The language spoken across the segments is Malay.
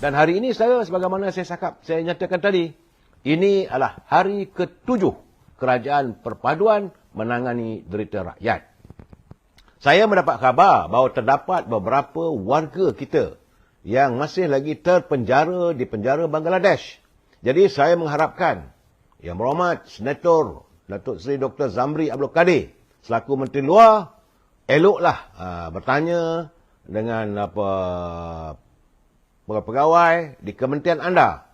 Dan hari ini sebagaimana saya nyatakan tadi, ini adalah hari ke-7 kerajaan perpaduan menangani derita rakyat. Saya mendapat khabar bahawa terdapat beberapa warga kita yang masih lagi terpenjara di penjara Bangladesh. Jadi saya mengharapkan Yang Berhormat Senator Datuk Seri Dr. Zamri Abdul Kadir selaku Menteri Luar eloklah bertanya dengan pegawai di kementerian anda.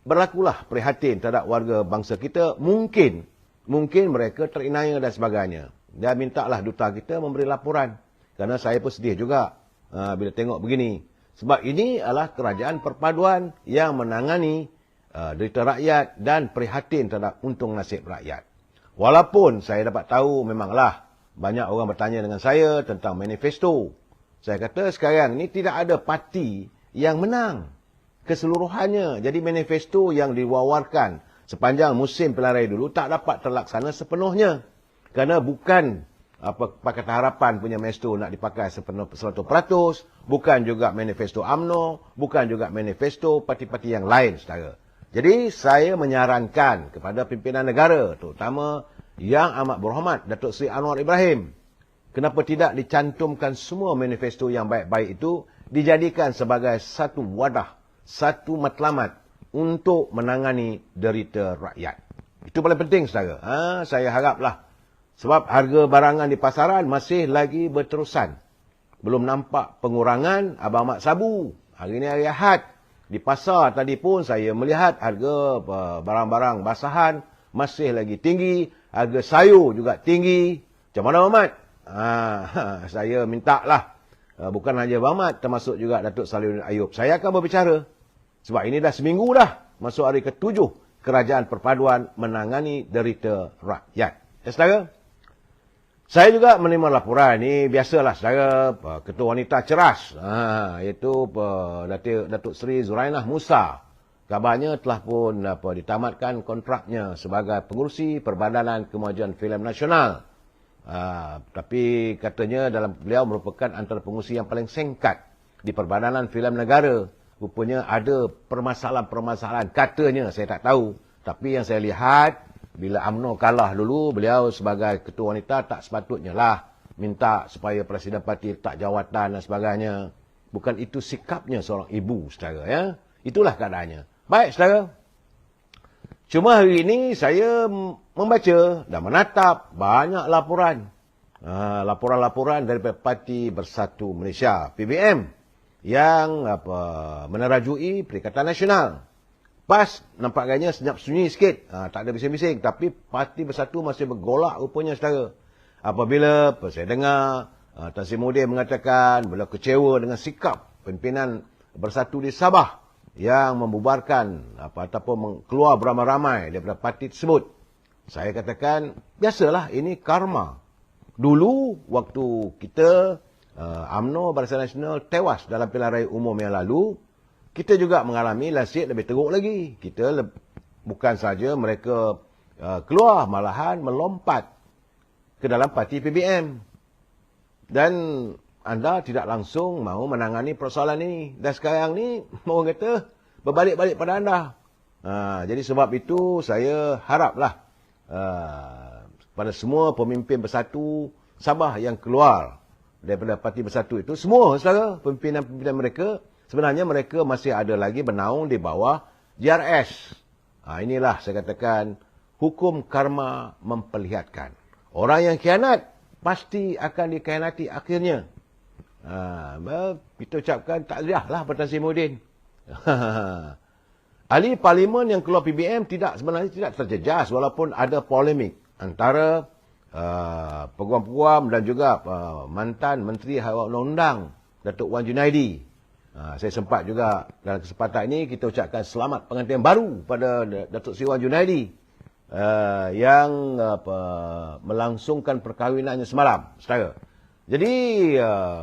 Berlakulah prihatin terhadap warga bangsa kita. Mungkin mereka terinaya dan sebagainya. Dan mintalah duta kita memberi laporan. Kerana saya pun sedih juga bila tengok begini. Sebab ini adalah kerajaan perpaduan yang menangani derita rakyat dan prihatin terhadap untung nasib rakyat. Walaupun saya dapat tahu memanglah banyak orang bertanya dengan saya tentang manifesto. Saya kata sekarang ni tidak ada parti yang menang keseluruhannya. Jadi manifesto yang diwawarkan sepanjang musim pilihan raya dulu tak dapat terlaksana sepenuhnya. Kerana bukan Pakatan Harapan punya manifesto nak dipakai 100%, bukan juga manifesto UMNO, bukan juga manifesto parti-parti yang lain, saudara. Jadi saya menyarankan kepada pimpinan negara, terutama Yang Amat Berhormat Datuk Seri Anwar Ibrahim, kenapa tidak dicantumkan semua manifesto yang baik-baik itu dijadikan sebagai satu wadah, satu matlamat untuk menangani derita rakyat. Itu paling penting, saudara. Saya haraplah. Sebab harga barangan di pasaran masih lagi berterusan. Belum nampak pengurangan Abang Mat Sabu. Hari ini hari Ahad. Di pasar tadi pun saya melihat harga barang-barang basahan masih lagi tinggi. Harga sayur juga tinggi. Macam mana Abang Mat? Saya minta lah. Bukan hanya Abang Mat, termasuk juga Datuk Salihuddin Ayub. Saya akan berbicara. Sebab ini dah seminggu dah. Masuk hari ke-7. Kerajaan Perpaduan menangani derita rakyat. Ya, saudara? Saya juga menerima laporan. Ini biasalah, saudara. Ketua Wanita Ceras. Iaitu Datuk Seri Zurainah Musa. Kabarnya telah pun ditamatkan kontraknya sebagai pengurusi Perbadanan Kemajuan Filem Nasional. Tapi katanya beliau merupakan antara pengurusi yang paling singkat di Perbadanan Filem Negara. Rupanya ada permasalahan-permasalahan. Katanya, saya tak tahu. Tapi yang saya lihat, bila UMNO kalah dulu, beliau sebagai ketua wanita tak sepatutnya lah minta supaya Presiden Parti letak jawatan dan sebagainya. Bukan itu sikapnya seorang ibu, saudara. Ya? Itulah keadaannya. Baik, saudara. Cuma hari ini saya membaca dan menatap banyak laporan. Laporan-laporan daripada Parti Bersatu Malaysia, PBM, yang menerajui Perikatan Nasional. PAS nampak gayanya senyap sunyi sikit. Tak ada bising-bising. Tapi Parti Bersatu masih bergolak rupanya, saudara. Apabila saya dengar Tan Sri Muhyiddin mengatakan beliau kecewa dengan sikap pimpinan Bersatu di Sabah yang membubarkan ataupun keluar beramai-ramai daripada parti tersebut. Saya katakan, biasalah ini karma. Dulu waktu kita UMNO Barisan Nasional tewas dalam pilihan raya umum yang lalu, kita juga mengalami nasib lebih teruk lagi. Kita bukan saja mereka keluar, malahan melompat ke dalam parti PBM. Dan anda tidak langsung mahu menangani persoalan ini. Dan sekarang ni, orang kata, berbalik-balik pada anda. Jadi sebab itu, saya haraplah pada semua pemimpin Bersatu Sabah yang keluar daripada Parti Bersatu itu, semua saudara, pimpinan-pimpinan mereka, sebenarnya mereka masih ada lagi bernaung di bawah JRS. Inilah saya katakan, hukum karma memperlihatkan. Orang yang khianat, pasti akan dikhianati akhirnya. Kita ucapkan takziahlah pada Tan Sri Muhyiddin. Ahli Parlimen yang keluar PBM sebenarnya tidak terjejas walaupun ada polemik antara peguam-peguam dan juga mantan Menteri Hawak Undang-Undang Datuk Wan Junaidi. Saya sempat juga dalam kesempatan ini kita ucapkan selamat pengantin baru pada Datuk Seri Wan Junaidi yang melangsungkan perkahwinannya semalam, saudara. Jadi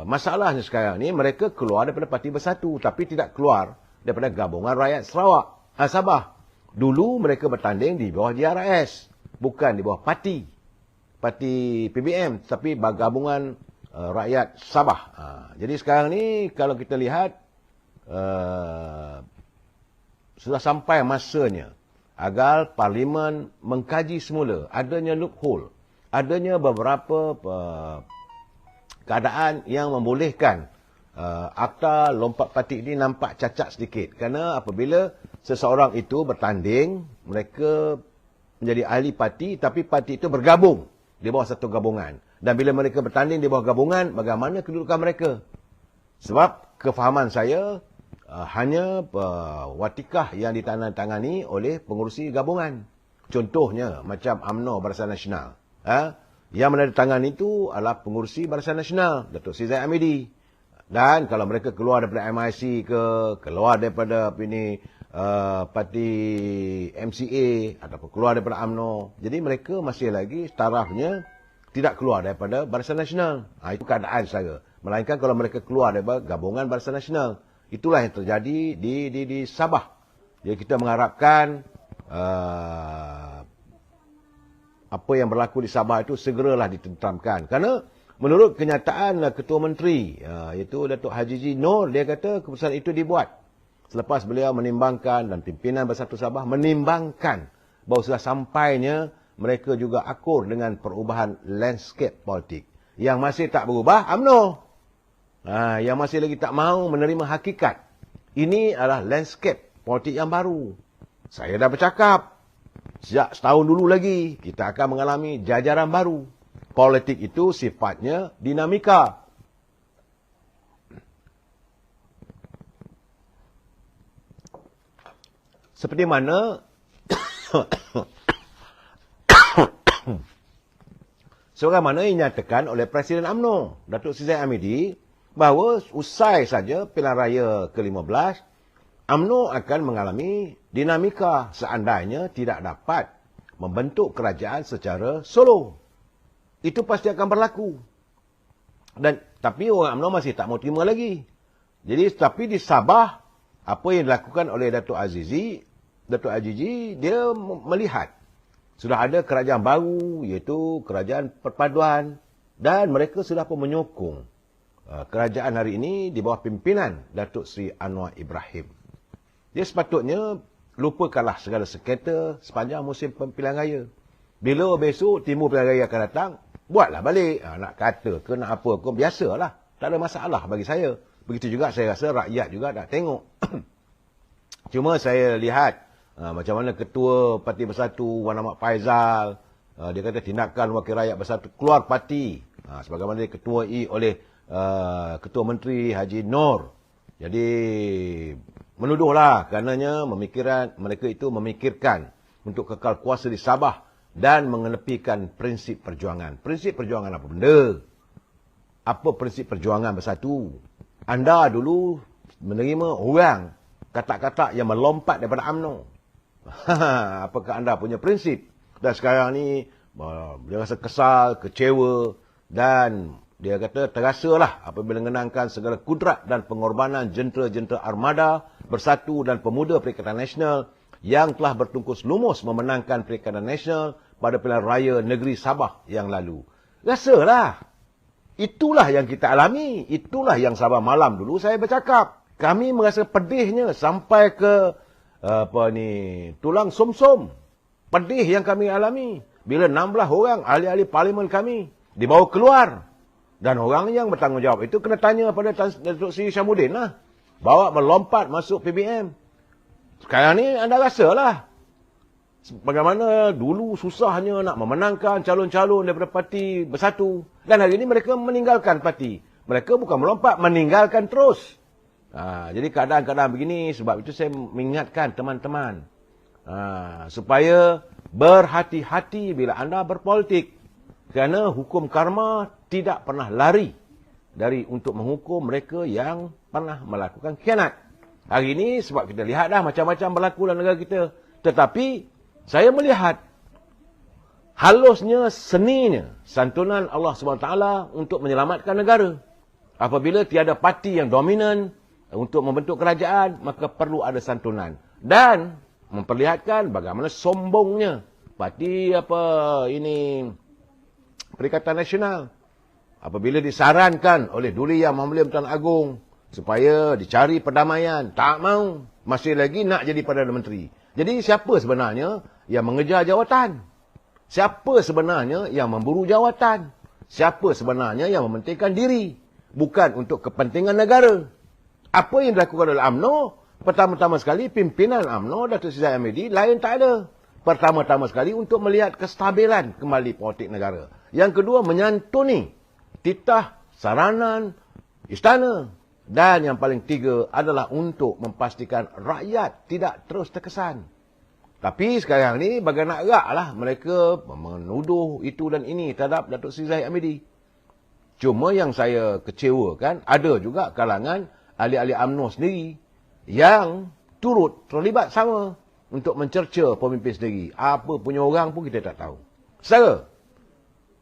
masalahnya sekarang ni mereka keluar daripada Parti Bersatu tapi tidak keluar daripada Gabungan Rakyat Sabah. Dulu mereka bertanding di bawah JRS, bukan di bawah parti PBM, tapi Gabungan Rakyat Sabah. Jadi sekarang ni kalau kita lihat sudah sampai masanya agar Parlimen mengkaji semula adanya loophole, adanya beberapa keadaan yang membolehkan akta lompat parti ini nampak cacat sedikit. Kerana apabila seseorang itu bertanding, mereka menjadi ahli parti, tapi parti itu bergabung di bawah satu gabungan. Dan bila mereka bertanding di bawah gabungan, bagaimana kedudukan mereka? Sebab kefahaman saya, hanya watikah yang ditandatangani oleh pengurusi gabungan. Contohnya, macam UMNO Barisan Nasional. Yang menandatangani itu adalah pengurusi Barisan Nasional, Datuk Seri Zahid Hamidi. Dan kalau mereka keluar daripada MIC ke, keluar daripada parti MCA, ataupun keluar daripada UMNO, jadi mereka masih lagi tarafnya tidak keluar daripada Barisan Nasional. Itu keadaan saya. Melainkan kalau mereka keluar daripada gabungan Barisan Nasional. Itulah yang terjadi di Sabah. Jadi kita mengharapkan apa yang berlaku di Sabah itu segeralah ditenteramkan. Kerana menurut kenyataan Ketua Menteri, iaitu Datuk Haji Nur, dia kata keputusan itu dibuat selepas beliau menimbangkan dan pimpinan Bersatu Sabah menimbangkan bahawa sudah sampainya mereka juga akur dengan perubahan landscape politik. Yang masih tak berubah, UMNO. Yang masih lagi tak mahu menerima hakikat. Ini adalah landscape politik yang baru. Saya dah bercakap, sejak setahun dulu lagi, kita akan mengalami jajaran baru. Politik itu sifatnya dinamika. Seperti mana sebagaimana yang dinyatakan oleh Presiden UMNO, Datuk Seri Zahid Hamidi, bahawa usai saja pilihan raya ke-15, UMNO akan mengalami dinamika seandainya tidak dapat membentuk kerajaan secara solo. Itu pasti akan berlaku. Tapi orang UMNO masih tak mau terima lagi. Jadi, tapi di Sabah, apa yang dilakukan oleh Datuk Azizi, dia melihat sudah ada kerajaan baru, iaitu kerajaan perpaduan, dan mereka sudah pun menyokong kerajaan hari ini di bawah pimpinan Datuk Seri Anwar Ibrahim. Dia sepatutnya lupakanlah segala sengketa sepanjang musim pilihan raya. Bila besok timur pilihan raya akan datang, buatlah balik. Nak kata ke nak apa ke, biasalah. Tak ada masalah bagi saya. Begitu juga saya rasa rakyat juga nak tengok. Cuma saya lihat macam mana Ketua Parti Bersatu Wan Ahmad Faizal, dia kata tindakan wakil rakyat bersatu keluar parti. Sebagaimana dia ketuai oleh Ketua Menteri Haji Nur. Jadi menuduhlah karenanya mereka itu memikirkan untuk kekal kuasa di Sabah dan mengenepikan prinsip perjuangan. Prinsip perjuangan apa benda? Apa prinsip perjuangan bersatu? Anda dulu menerima orang kata-kata yang melompat daripada UMNO. Apakah anda punya prinsip? Dan sekarang ni dia rasa kesal, kecewa, dan dia kata terasalah apabila mengenangkan segala kudrat dan pengorbanan jentera-jentera armada Bersatu dan Pemuda Perikatan Nasional yang telah bertungkus lumus memenangkan Perikatan Nasional pada pilihan raya negeri Sabah yang lalu. Rasalah. Itulah yang kita alami. Itulah yang Sabah malam dulu saya bercakap. Kami merasa pedihnya sampai ke tulang som-som. Pedih yang kami alami. Bila 16 orang ahli-ahli parlimen kami dibawa keluar. Dan orang yang bertanggungjawab itu kena tanya pada Datuk Seri Syamuddin lah. Bawa melompat masuk PBM. Sekarang ni anda rasalah. Bagaimana dulu susahnya nak memenangkan calon-calon daripada parti Bersatu. Dan hari ini mereka meninggalkan parti. Mereka bukan melompat, meninggalkan terus. Jadi keadaan-keadaan begini, sebab itu saya mengingatkan teman-teman. Supaya berhati-hati bila anda berpolitik. Kerana hukum karma tidak pernah lari dari untuk menghukum mereka yang pernah melakukan khianat. Hari ini sebab kita lihat dah macam-macam berlaku dalam negara kita. Tetapi saya melihat halusnya, seninya santunan Allah SWT untuk menyelamatkan negara. Apabila tiada parti yang dominan untuk membentuk kerajaan, maka perlu ada santunan. Dan memperlihatkan bagaimana sombongnya parti Perikatan Nasional. Apabila disarankan oleh Duli Yang Mahmulia Tuan Agong supaya dicari perdamaian. Tak mau. Masih lagi nak jadi Perdana Menteri. Jadi siapa sebenarnya yang mengejar jawatan? Siapa sebenarnya yang memburu jawatan? Siapa sebenarnya yang mementingkan diri? Bukan untuk kepentingan negara. Apa yang dilakukan oleh UMNO? Pertama-tama sekali pimpinan UMNO, Datuk Seri Zahid Hamidi, lain tak ada. Pertama-tama sekali untuk melihat kestabilan kembali politik negara. Yang kedua, menyantuni titah, saranan, istana. Dan yang paling tiga adalah untuk memastikan rakyat tidak terus terkesan. Tapi sekarang ni bergerak-geraklah mereka menuduh itu dan ini terhadap Datuk Seri Zahid Hamidi. Cuma yang saya kecewakan, ada juga kalangan ahli-ahli UMNO sendiri yang turut terlibat sama untuk mencerca pemimpin sendiri. Apa punya orang pun kita tak tahu. Saudara,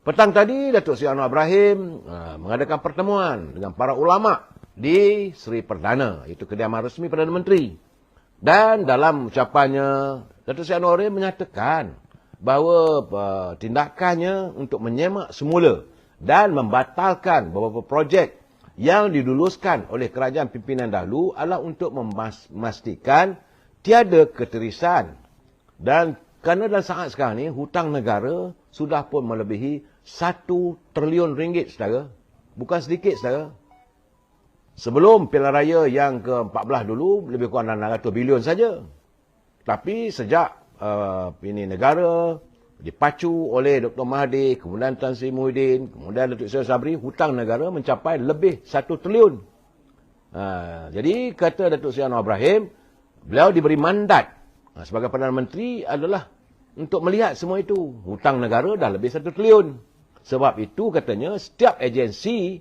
petang tadi Datuk Seri Anwar Ibrahim mengadakan pertemuan dengan para ulama di Seri Perdana, iaitu kediaman resmi Perdana Menteri. Dan dalam ucapannya, Datuk Seri Anwar Ibrahim menyatakan bahawa tindakannya untuk menyemak semula dan membatalkan beberapa projek yang diluluskan oleh kerajaan pimpinan dahulu adalah untuk memastikan tiada keterisan. Dan kerana dalam saat sekarang ni, hutang negara sudah pun melebihi 1 triliun ringgit, saudara. Bukan sedikit, saudara. Sebelum pilihan raya yang ke-14 dulu, lebih kurang 600 bilion saja. Tapi sejak ini negara dipacu oleh Dr. Mahathir, kemudian Tan Sri Muhyiddin, kemudian Datuk Seri Sabri, hutang negara mencapai lebih 1 triliun. Jadi, kata Datuk Seri Anwar Ibrahim, beliau diberi mandat sebagai Perdana Menteri adalah untuk melihat semua itu. Hutang negara dah lebih 1 triliun. Sebab itu katanya setiap agensi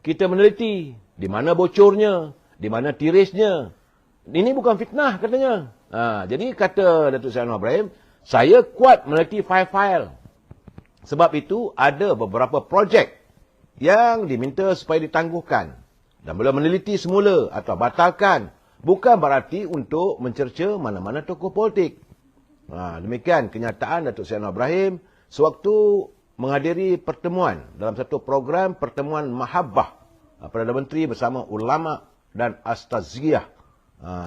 kita meneliti di mana bocornya, di mana tirisnya. Ini bukan fitnah katanya. Jadi kata Datuk Seri Anwar Ibrahim, saya kuat meneliti file-file. Sebab itu ada beberapa projek yang diminta supaya ditangguhkan. Dan beliau meneliti semula atau batalkan. Bukan berarti untuk mencerca mana-mana tokoh politik. Demikian kenyataan Datuk Seri Anwar Ibrahim sewaktu menghadiri pertemuan dalam satu program pertemuan Mahabbah Perdana Menteri bersama ulama dan astaziyah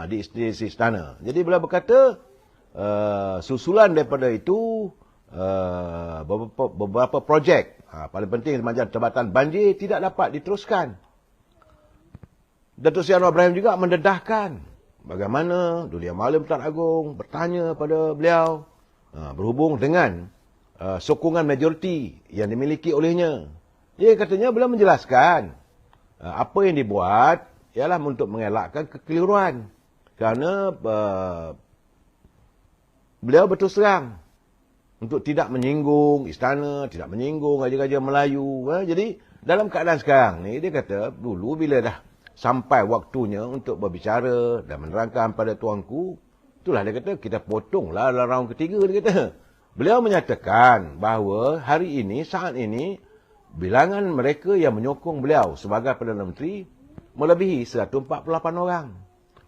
di istana. Jadi beliau berkata, susulan daripada itu beberapa projek paling penting semacam Jabatan Banjir tidak dapat diteruskan. Datuk Seri Anwar Ibrahim juga mendedahkan bagaimana Duli Yang Maha Pertuan Agong bertanya pada beliau berhubung dengan sokongan majoriti yang dimiliki olehnya. Dia katanya beliau menjelaskan apa yang dibuat ialah untuk mengelakkan kekeliruan. Kerana beliau berterus terang untuk tidak menyinggung istana, tidak menyinggung raja-raja Melayu. Jadi dalam keadaan sekarang ni, dia kata dulu bila dah sampai waktunya untuk berbicara dan menerangkan pada tuanku, itulah dia kata kita potonglah dalam round ketiga, dia kata. Beliau menyatakan bahawa hari ini, saat ini, bilangan mereka yang menyokong beliau sebagai Perdana Menteri melebihi 148 orang.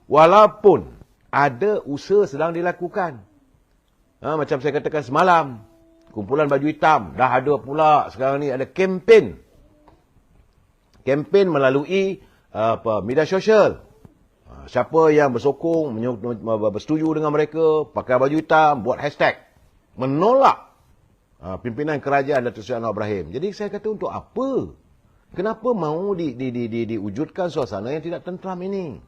Walaupun ada usaha sedang dilakukan. Macam saya katakan semalam, kumpulan baju hitam dah ada pula sekarang ni ada kempen. Kempen melalui media sosial. Siapa yang bersokong, bersetuju dengan mereka, pakai baju hitam, buat hashtag menolak pimpinan kerajaan Datuk Seri Anwar Ibrahim. Jadi saya kata untuk apa? Kenapa mahu diwujudkan suasana yang tidak tenteram ini?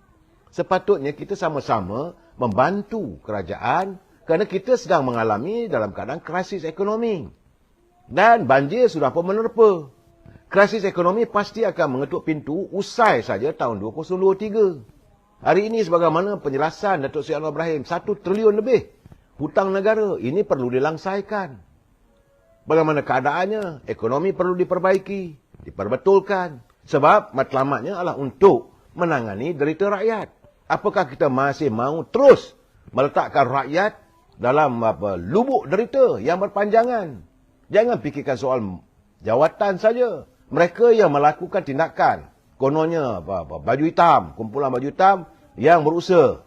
Sepatutnya kita sama-sama membantu kerajaan kerana kita sedang mengalami dalam keadaan krisis ekonomi. Dan banjir sudah pun menerpa. Krisis ekonomi pasti akan mengetuk pintu usai saja tahun 2023. Hari ini sebagaimana penjelasan Datuk Seri Anwar Ibrahim, 1 triliun lebih hutang negara. Ini perlu dilangsaikan. Bagaimana keadaannya? Ekonomi perlu diperbaiki, diperbetulkan. Sebab matlamatnya adalah untuk menangani derita rakyat. Apakah kita masih mahu terus meletakkan rakyat dalam lubuk derita yang berpanjangan? Jangan fikirkan soal jawatan saja. Mereka yang melakukan tindakan, kononnya baju hitam, kumpulan baju hitam yang berusaha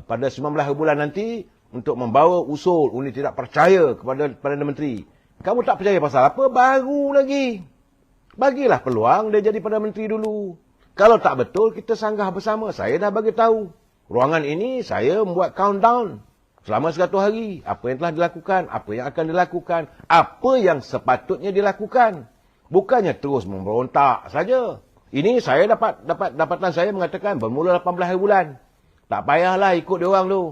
pada 19 bulan nanti untuk membawa usul undi tidak percaya kepada Perdana Menteri. Kamu tak percaya pasal apa? Baru lagi. Bagilah peluang dia jadi Perdana Menteri dulu. Kalau tak betul, kita sanggah bersama. Saya dah bagi tahu. Ruangan ini saya membuat countdown selama 100 hari. Apa yang telah dilakukan, apa yang akan dilakukan, apa yang sepatutnya dilakukan. Bukannya terus memberontak saja. Ini saya dapatan saya mengatakan bermula 18 hari bulan. Tak payahlah ikut dia orang tu.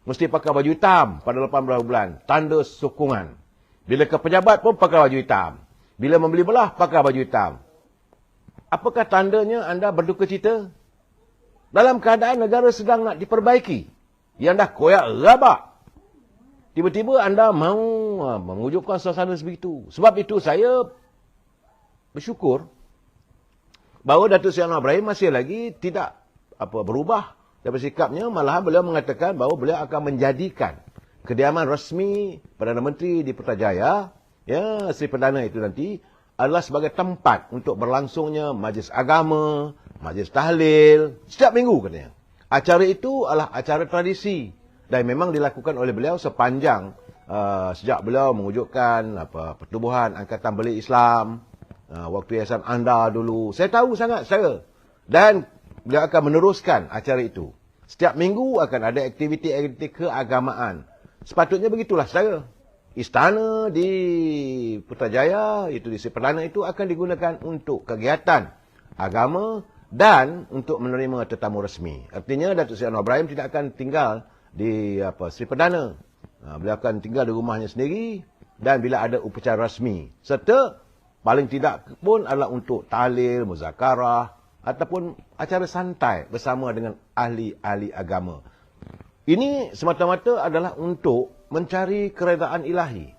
Mesti pakai baju hitam pada 18 bulan. Tanda sokongan. Bila ke pejabat pun pakai baju hitam. Bila membeli belah, pakai baju hitam. Apakah tandanya anda berduka cita? Dalam keadaan negara sedang nak diperbaiki. Yang dah koyak rabak. Tiba-tiba anda mahu mewujudkan suasana sebegitu. Sebab itu saya bersyukur bahawa Datuk Seri Anwar Ibrahim masih lagi tidak berubah daripada sikapnya. Malahan beliau mengatakan bahawa beliau akan menjadikan kediaman rasmi Perdana Menteri di Putrajaya, ya, Seri Perdana itu nanti, adalah sebagai tempat untuk berlangsungnya majlis agama, majlis tahlil, setiap minggu katanya. Acara itu adalah acara tradisi dan memang dilakukan oleh beliau sepanjang sejak beliau mewujudkan Pertubuhan Angkatan Belik Islam, waktu Yayasan Anda dulu. Saya tahu sangat saya. Dan beliau akan meneruskan acara itu. Setiap minggu akan ada aktiviti-aktiviti keagamaan. Sepatutnya begitulah saya. Istana di Putrajaya, itu di Seri Perdana itu akan digunakan untuk kegiatan agama dan untuk menerima tetamu resmi. Artinya Datuk Seri Anwar Ibrahim tidak akan tinggal di Seri Perdana. Beliau akan tinggal di rumahnya sendiri dan bila ada upacara rasmi. Serta paling tidak pun adalah untuk tahlil, muzakarah ataupun acara santai bersama dengan ahli-ahli agama. Ini semata-mata adalah untuk mencari keredaan ilahi.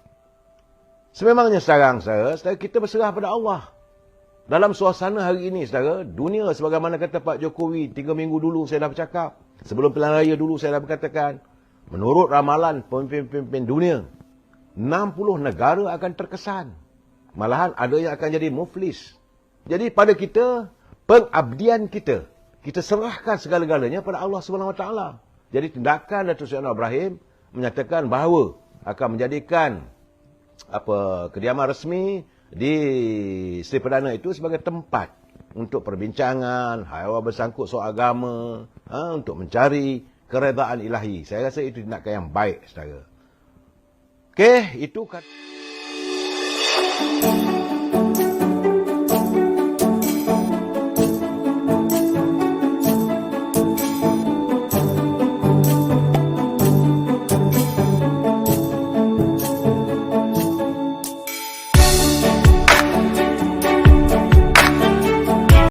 Sememangnya sekarang, saudara, kita berserah pada Allah. Dalam suasana hari ini, saudara, dunia sebagaimana kata Pak Jokowi 3 minggu dulu saya dah bercakap. Sebelum pilihan raya dulu saya dah berkatakan. Menurut ramalan pemimpin-pemimpin dunia, 60 negara akan terkesan. Malahan ada yang akan jadi muflis. Jadi pada kita, pengabdian kita serahkan segala-galanya pada Allah SWT. Jadi tindakan Datuk Seri Anwar Ibrahim menyatakan bahawa akan menjadikan kediaman resmi di Seri Perdana itu sebagai tempat untuk perbincangan, hal bersangkut soal agama, untuk mencari keredaan ilahi. Saya rasa itu tindakan yang baik, saudara. Okey, itu kata